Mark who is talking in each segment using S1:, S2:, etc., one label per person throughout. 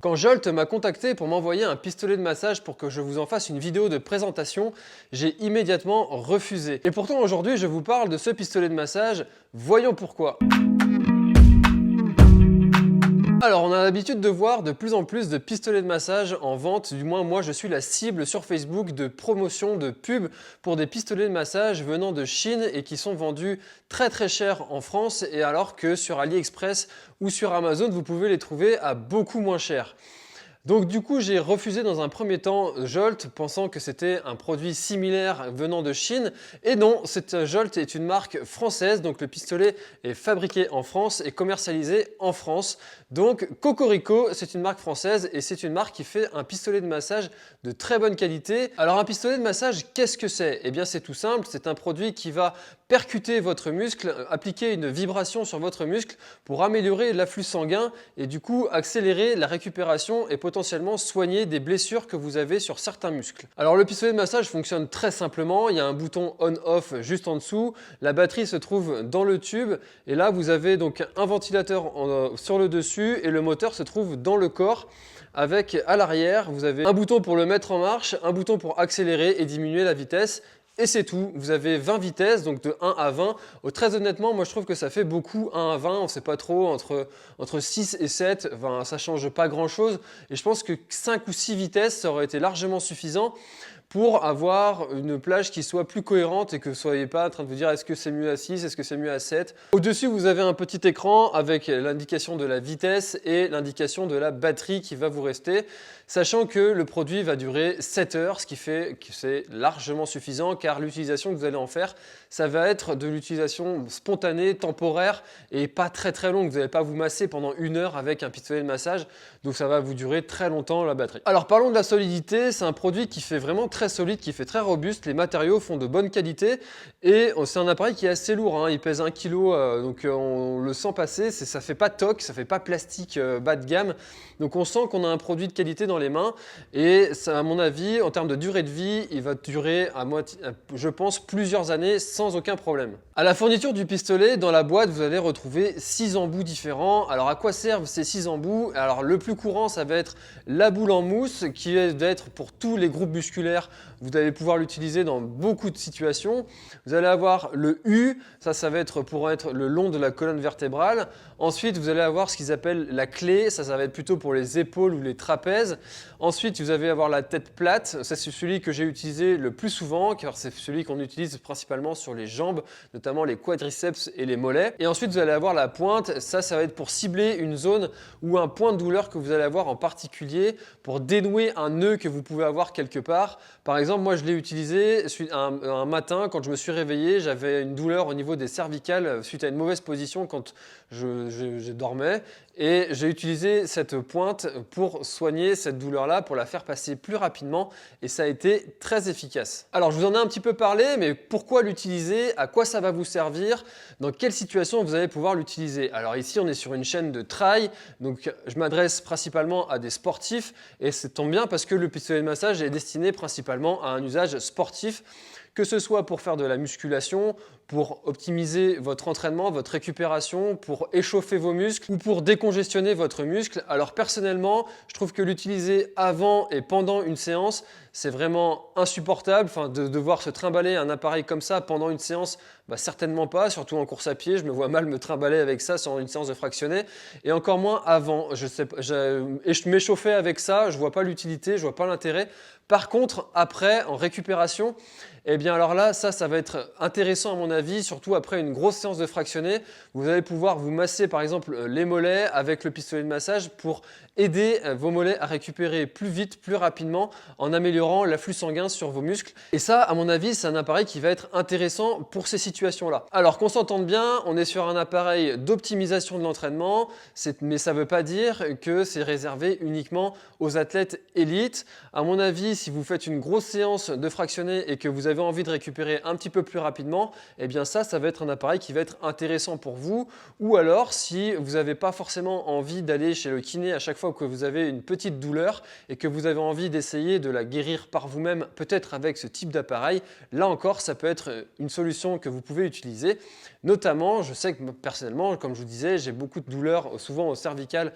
S1: Quand Jolt m'a contacté pour m'envoyer un pistolet de massage pour que je vous en fasse une vidéo de présentation, j'ai immédiatement refusé. Et pourtant aujourd'hui je vous parle de ce pistolet de massage, voyons pourquoi. Alors, on a l'habitude de voir de plus en plus de pistolets de massage en vente, du moins moi je suis la cible sur Facebook de promotion, de pub pour des pistolets de massage venant de Chine et qui sont vendus très très cher en France, et alors que sur AliExpress ou sur Amazon vous pouvez les trouver à beaucoup moins cher. Donc du coup j'ai refusé dans un premier temps Jolt pensant que c'était un produit similaire venant de Chine, et non, cette Jolt est une marque française, donc le pistolet est fabriqué en France et commercialisé en France. Donc Cocorico, c'est une marque française et c'est une marque qui fait un pistolet de massage de très bonne qualité. Alors un pistolet de massage, qu'est-ce que c'est? Eh bien c'est tout simple, c'est un produit qui va percuter votre muscle, appliquer une vibration sur votre muscle pour améliorer l'afflux sanguin et du coup accélérer la récupération et potentiellement soigner des blessures que vous avez sur certains muscles. Alors le pistolet de massage fonctionne très simplement, il y a un bouton on-off juste en dessous, la batterie se trouve dans le tube et là vous avez donc un ventilateur sur le dessus et le moteur se trouve dans le corps. Avec à l'arrière, vous avez un bouton pour le mettre en marche, un bouton pour accélérer et diminuer la vitesse. Et c'est tout, vous avez 20 vitesses, donc de 1 à 20. Très honnêtement, moi je trouve que ça fait beaucoup, 1 à 20, on ne sait pas trop, entre 6 et 7, enfin, ça ne change pas grand chose. Et je pense que 5 ou 6 vitesses, ça aurait été largement suffisant pour avoir une plage qui soit plus cohérente et que vous ne soyez pas en train de vous dire est-ce que c'est mieux à 6, est-ce que c'est mieux à 7. Au-dessus, vous avez un petit écran avec l'indication de la vitesse et l'indication de la batterie qui va vous rester, sachant que le produit va durer 7 heures, ce qui fait que c'est largement suffisant car l'utilisation que vous allez en faire, ça va être de l'utilisation spontanée, temporaire et pas très très longue. Vous n'allez pas vous masser pendant 1 heure avec un pistolet de massage, donc ça va vous durer très longtemps la batterie. Alors parlons de la solidité, c'est un produit qui fait vraiment très solide, qui fait très robuste, les matériaux font de bonne qualité et c'est un appareil qui est assez lourd, hein. Il pèse 1 kg, donc on le sent passer, ça fait pas toc, ça fait pas plastique bas de gamme, donc on sent qu'on a un produit de qualité dans les mains et ça, à mon avis, en termes de durée de vie, il va durer je pense plusieurs années sans aucun problème. À la fourniture du pistolet, dans la boîte, vous allez retrouver 6 embouts différents. Alors à quoi servent ces 6 embouts? Alors le plus courant, ça va être la boule en mousse qui va être pour tous les groupes musculaires. Vous allez pouvoir l'utiliser dans beaucoup de situations. Vous allez avoir le U, ça va être pour être le long de la colonne vertébrale. Ensuite, vous allez avoir ce qu'ils appellent la clé, ça va être plutôt pour les épaules ou les trapèzes. Ensuite, vous allez avoir la tête plate, ça c'est celui que j'ai utilisé le plus souvent car c'est celui qu'on utilise principalement sur les jambes, notamment les quadriceps et les mollets. Et ensuite, vous allez avoir la pointe, ça va être pour cibler une zone ou un point de douleur que vous allez avoir en particulier pour dénouer un nœud que vous pouvez avoir quelque part. Par exemple, moi je l'ai utilisé un matin quand je me suis réveillé, j'avais une douleur au niveau des cervicales suite à une mauvaise position quand je dormais et j'ai utilisé cette pointe pour soigner cette douleur-là, pour la faire passer plus rapidement et ça a été très efficace. Alors je vous en ai un petit peu parlé, mais pourquoi l'utiliser? À quoi ça va vous servir? Dans quelle situation vous allez pouvoir l'utiliser? Alors ici on est sur une chaîne de trail, donc je m'adresse principalement à des sportifs et ça tombe bien parce que le pistolet de massage est destiné principalement à un usage sportif, que ce soit pour faire de la musculation, pour optimiser votre entraînement, votre récupération, pour échauffer vos muscles ou pour décongestionner votre muscle. Alors personnellement, je trouve que l'utiliser avant et pendant une séance, c'est vraiment insupportable. Enfin, de devoir se trimballer un appareil comme ça pendant une séance, certainement pas, surtout en course à pied. Je me vois mal me trimballer avec ça sur une séance de fractionné et encore moins avant. Je m'échauffais avec ça, je vois pas l'utilité, je vois pas l'intérêt. Par contre, après, en récupération, eh bien alors là, ça va être intéressant à mon avis, surtout après une grosse séance de fractionné. Vous allez pouvoir vous masser par exemple les mollets avec le pistolet de massage pour aider vos mollets à récupérer plus vite, plus rapidement en améliorant l'afflux sanguin sur vos muscles. Et ça, à mon avis, c'est un appareil qui va être intéressant pour ces situations-là. Alors qu'on s'entende bien, on est sur un appareil d'optimisation de l'entraînement, mais ça ne veut pas dire que c'est réservé uniquement aux athlètes élites. À mon avis, si vous faites une grosse séance de fractionné et que vous avez avez envie de récupérer un petit peu plus rapidement, eh bien ça va être un appareil qui va être intéressant pour vous. Ou alors, si vous n'avez pas forcément envie d'aller chez le kiné à chaque fois que vous avez une petite douleur et que vous avez envie d'essayer de la guérir par vous-même, peut-être avec ce type d'appareil, là encore, ça peut être une solution que vous pouvez utiliser. Notamment, je sais que personnellement, comme je vous disais, j'ai beaucoup de douleurs, souvent au cervical,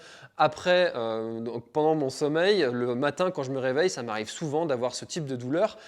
S1: pendant mon sommeil. Le matin, quand je me réveille, ça m'arrive souvent d'avoir ce type de douleur.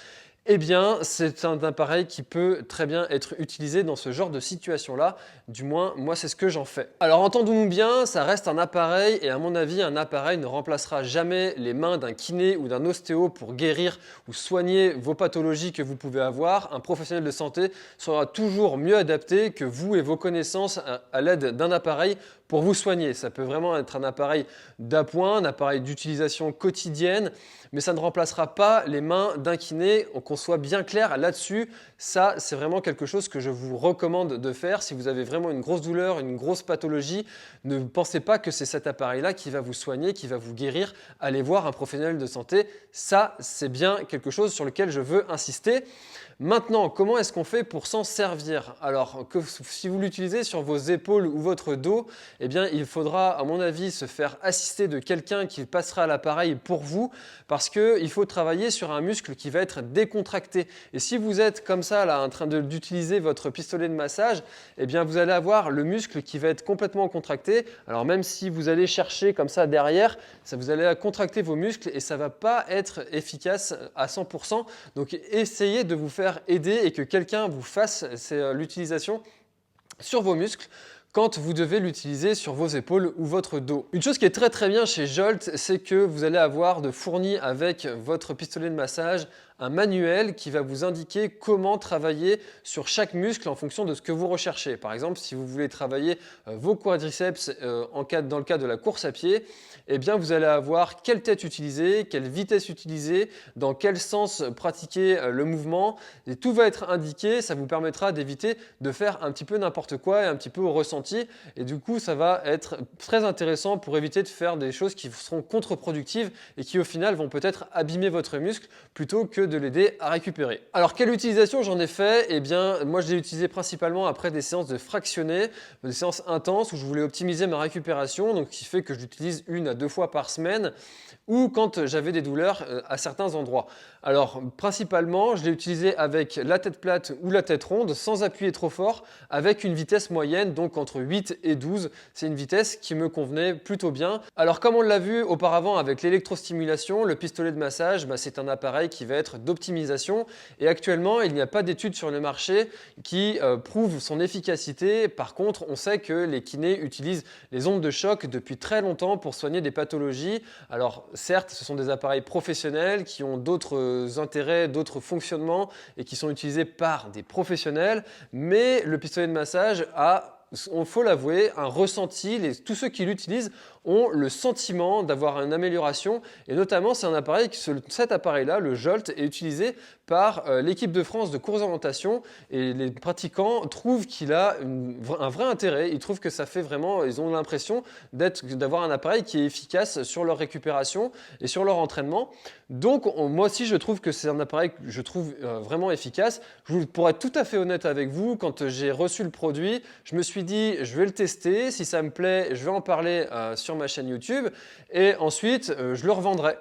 S1: Eh bien, c'est un appareil qui peut très bien être utilisé dans ce genre de situation-là. Du moins, moi, c'est ce que j'en fais. Alors, entendons-nous bien, ça reste un appareil et à mon avis, un appareil ne remplacera jamais les mains d'un kiné ou d'un ostéo pour guérir ou soigner vos pathologies que vous pouvez avoir. Un professionnel de santé sera toujours mieux adapté que vous et vos connaissances à l'aide d'un appareil pour vous soigner. Ça peut vraiment être un appareil d'appoint, un appareil d'utilisation quotidienne, mais ça ne remplacera pas les mains d'un kiné. Qu'on soit bien clair là-dessus, ça c'est vraiment quelque chose que je vous recommande de faire. Si vous avez vraiment une grosse douleur, une grosse pathologie, ne pensez pas que c'est cet appareil-là qui va vous soigner, qui va vous guérir. Allez voir un professionnel de santé. Ça, c'est bien quelque chose sur lequel je veux insister. Maintenant, comment est-ce qu'on fait pour s'en servir? Alors, si vous l'utilisez sur vos épaules ou votre dos, eh bien, il faudra, à mon avis, se faire assister de quelqu'un qui passera l'appareil pour vous parce qu'il faut travailler sur un muscle qui va être décontracté. Et si vous êtes comme ça, là, en train d'utiliser votre pistolet de massage, eh bien, vous allez avoir le muscle qui va être complètement contracté. Alors, même si vous allez chercher comme ça derrière, vous allez contracter vos muscles et ça ne va pas être efficace à 100%. Donc, essayez de vous faire aider et que quelqu'un vous fasse l'utilisation sur vos muscles quand vous devez l'utiliser sur vos épaules ou votre dos. Une chose qui est très bien chez Jolt, c'est que vous allez avoir de fourni avec votre pistolet de massage un manuel qui va vous indiquer comment travailler sur chaque muscle en fonction de ce que vous recherchez. Par exemple, si vous voulez travailler vos quadriceps dans le cas de la course à pied, eh bien vous allez avoir quelle tête utiliser, quelle vitesse utiliser, dans quel sens pratiquer le mouvement. Et tout va être indiqué, ça vous permettra d'éviter de faire un petit peu n'importe quoi et un petit peu au ressenti. Et du coup, ça va être très intéressant pour éviter de faire des choses qui seront contre-productives et qui au final vont peut-être abîmer votre muscle plutôt que de l'aider à récupérer. Alors, quelle utilisation j'en ai fait? Eh bien, moi, je l'ai utilisé principalement après des séances de fractionnés, des séances intenses où je voulais optimiser ma récupération, donc ce qui fait que je l'utilise 1 à 2 fois par semaine, ou quand j'avais des douleurs à certains endroits. Alors, principalement, je l'ai utilisé avec la tête plate ou la tête ronde, sans appuyer trop fort, avec une vitesse moyenne, donc entre 8 et 12. C'est une vitesse qui me convenait plutôt bien. Alors, comme on l'a vu auparavant avec l'électrostimulation, le pistolet de massage, c'est un appareil qui va être d'optimisation. Et actuellement, il n'y a pas d'études sur le marché qui prouvent son efficacité. Par contre, on sait que les kinés utilisent les ondes de choc depuis très longtemps pour soigner des pathologies. Alors, certes, ce sont des appareils professionnels qui ont d'autres intérêts, d'autres fonctionnements et qui sont utilisés par des professionnels, mais le pistolet de massage a, il faut l'avouer, un ressenti. Tous ceux qui l'utilisent ont le sentiment d'avoir une amélioration et notamment c'est un appareil, cet appareil-là, le Jolt, est utilisé par l'équipe de France de course d'orientation et les pratiquants trouvent qu'il a un vrai intérêt. Ils trouvent que ça fait vraiment, ils ont l'impression d'avoir un appareil qui est efficace sur leur récupération et sur leur entraînement. Donc moi aussi je trouve que c'est un appareil que je trouve vraiment efficace. Pour être tout à fait honnête avec vous, quand j'ai reçu le produit, je me suis dit je vais le tester, si ça me plaît, je vais en parler sur ma chaîne YouTube et ensuite je le revendrai.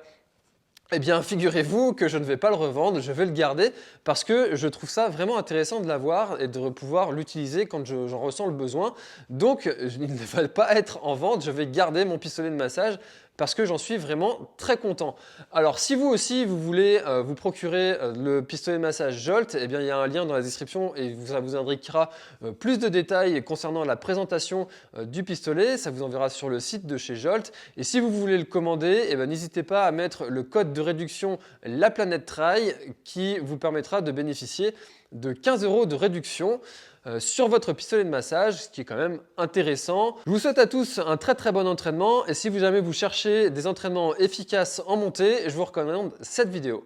S1: Eh bien, figurez-vous que je ne vais pas le revendre, je vais le garder parce que je trouve ça vraiment intéressant de l'avoir et de pouvoir l'utiliser quand j'en ressens le besoin. Donc, il ne va pas être en vente, je vais garder mon pistolet de massage parce que j'en suis vraiment très content. Alors, si vous aussi, vous voulez vous procurer le pistolet de massage Jolt, eh bien, il y a un lien dans la description et ça vous indiquera plus de détails concernant la présentation du pistolet. Ça vous enverra sur le site de chez Jolt. Et si vous voulez le commander, eh bien, n'hésitez pas à mettre le code de réduction La Planète Trail qui vous permettra de bénéficier de 15 € de réduction sur votre pistolet de massage, ce qui est quand même intéressant. Je vous souhaite à tous un très bon entraînement et si jamais vous cherchez des entraînements efficaces en montée, je vous recommande cette vidéo.